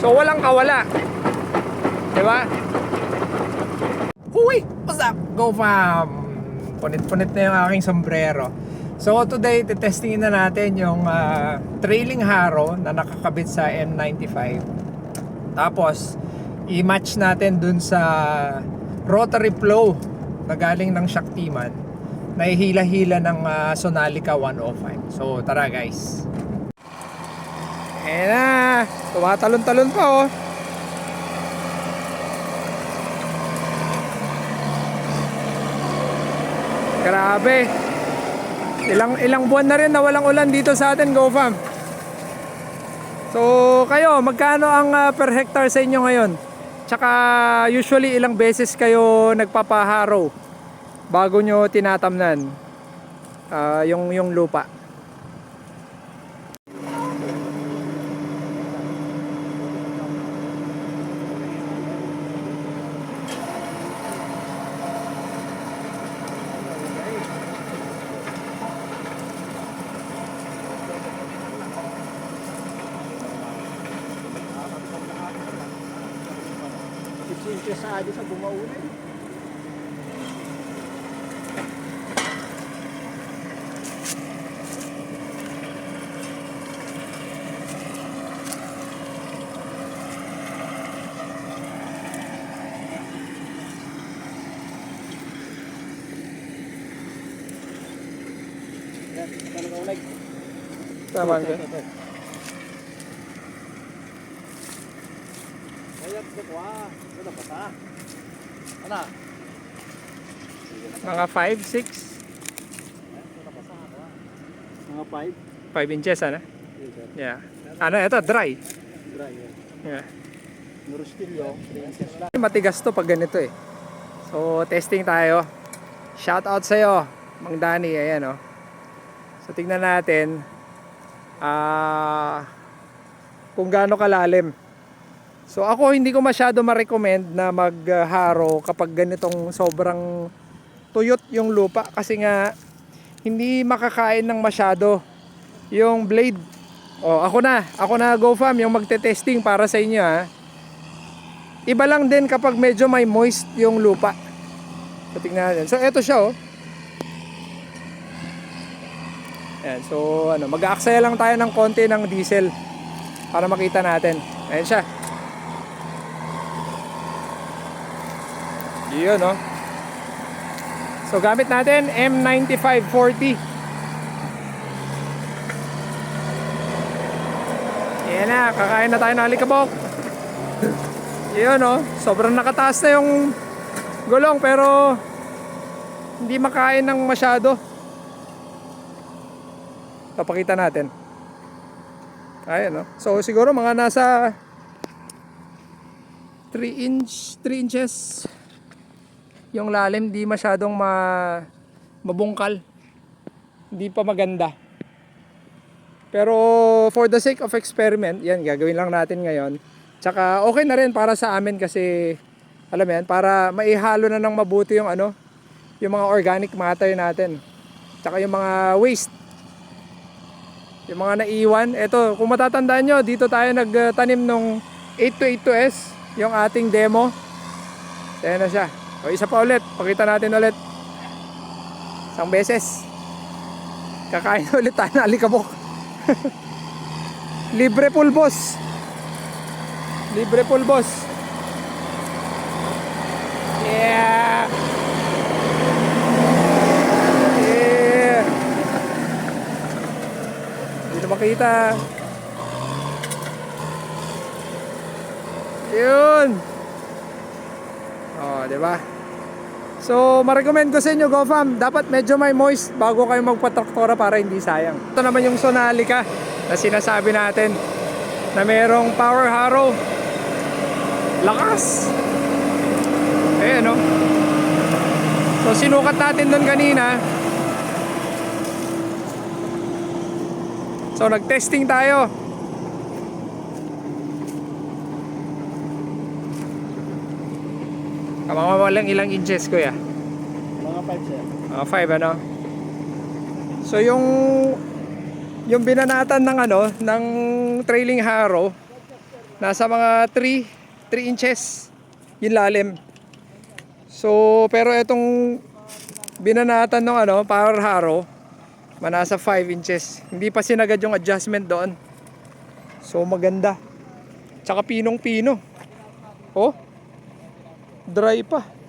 So walang kawala, diba? Huy! What's up? Go fam! Punit-punit na yung aking sombrero. So today, testingin na natin yung trailing harrow na nakakabit sa M95. Tapos, i-match natin dun sa rotary flow na galing ng Shaktiman na hila-hila ng Sonalica 105. So tara guys. Ayan na, tumatalon-talon pa oh. Grabe. Ilang buwan na rin na walang ulan dito sa atin, Go Fam. So kayo, magkano ang per hectare sa inyo ngayon? Tsaka usually ilang beses kayo nagpapaharaw bago nyo tinatamnan yung lupa? Sa adik sa bumauna. Tama ka. Ayat ko kwa. Ano pa ta? Ano? Mga 5, 6? Mga 5. 5 inches ano? Yeah. Ano ito? Dry. Dry. Yeah. Nurustilyo. Matigas to pag ganito eh. So testing tayo. Shout out sa'yo, Mang Danny. Ayan oh. So tignan natin kung gaano kalalim. So ako hindi ko masyado ma-recommend na mag-harrow kapag ganitong sobrang tuyot yung lupa kasi nga hindi makakain ng masyado yung blade. Oh, ako na Go Fam yung magte-testing para sa inyo ha. Iba lang din kapag medyo may moist yung lupa. So tingnan natin. So eto siya oh. Ayan, so ano, mag-aaksaya lang tayo ng konti ng diesel para makita natin. Ayan siya. Yun no. So gamit natin M9540. Ayan na, kakain na tayo ng alikabok. Yun no, sobrang nakataas na yung gulong pero hindi makain ng masyado. Papakita natin. Ayan no. So siguro mga nasa 3 inches yung lalim, di masyadong mabungkal. Hindi pa maganda. Pero for the sake of experiment, yan gagawin lang natin ngayon. Tsaka okay na rin para sa amin kasi alam mo yan, para maihalo na ng mabuti yung ano, yung mga organic matter natin. Tsaka yung mga waste. Yung mga naiwan. Ito, kung matatandaan nyo, dito tayo nagtanim nung 8282S, yung ating demo. Ayan na siya. O isa pa ulit, pakita natin ulit. Isang beses. Kakain ulit tayo ng alikabok. Libre pulbos. Libre pulbos. Yeah. Yeah. Hindi na makita. Yun. Oh, di ba? So, ma-recommend ko sa inyo, Go Fam, dapat medyo may moist bago kayo magpatraktora para hindi sayang. Ito naman yung Sonalica na sinasabi natin na merong power harrow. Lakas! Ayan, no? So, sinukat natin doon kanina. So, nag-testing tayo. Mga walang ilang inches ko ya? Mga 5 sir. Mga 5 ano? So yung yung binanatan ng ng trailing harrow, nasa mga 3 inches yung lalim. So, pero itong binanatan ng power harrow, manasa 5 inches. Hindi pa sinagad yung adjustment doon. So, maganda. Tsaka pinong-pino. Oh, dry pa.